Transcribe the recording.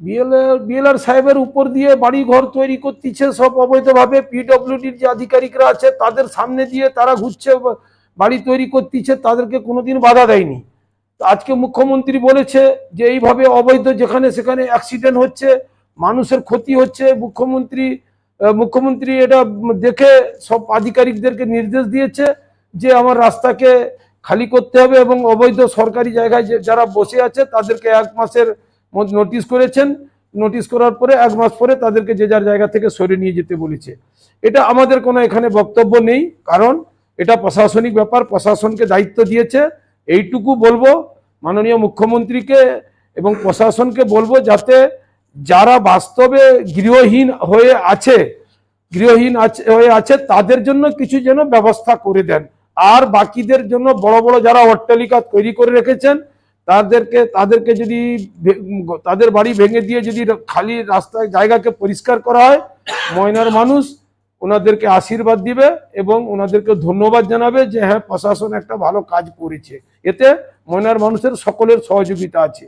BLR সাহেবের উপর দিয়ে বাড়ি ঘর তৈরি করতেছে সব অবৈধভাবে। পিডব্লিউডির যে আধিকারিকরা আছে তাদের সামনে দিয়ে তারা ঘুরছে, বাড়ি তৈরি করতেছে, তাদেরকে কোনোদিন বাধা দেয়নি। আজকে মুখ্যমন্ত্রী বলেছে যে এইভাবে অবৈধ যেখানে সেখানে অ্যাক্সিডেন্ট হচ্ছে, মানুষের ক্ষতি হচ্ছে। মুখ্যমন্ত্রী এটা দেখে সব আধিকারিকদেরকে নির্দেশ দিয়েছে যে আমার রাস্তাকে খালি করতে হবে এবং অবৈধ সরকারি জায়গায় যারা বসে আছে তাদেরকে 1 মাসের নোটিশ করেছেন। নোটিশ করার পরে 1 মাস পরে তাদেরকে যে যার জায়গা থেকে সরিয়ে নিয়ে যেতে বলেছে। এটা আমাদের কোনো এখানে বক্তব্য নেই, কারণ এটা প্রশাসনিক ব্যাপার, প্রশাসনকে দায়িত্ব দিয়েছে। এইটুকু বলবো মাননীয় মুখ্যমন্ত্রীকে এবং প্রশাসনকে বলবো, যাতে যারা বাস্তবে গৃহহীন হয়ে আছে তাদের জন্য কিছু যেন ব্যবস্থা করে দেন। আর বাকিদের জন্য বড় বড় যারা অট্টালিকা তৈরি করে রেখেছেন তাদেরকে যদি তাদের বাড়ি ভেঙে দিয়ে যদি খালি রাস্তায় জায়গাকে পরিষ্কার করা হয়, ময়নার মানুষ ওনাদেরকে আশীর্বাদ দিবে এবং ওনাদেরকে ধন্যবাদ জানাবে যে হ্যাঁ প্রশাসন একটা ভালো কাজ করেছে। এতে ময়নার মানুষের সকলের সহযোগিতা আছে।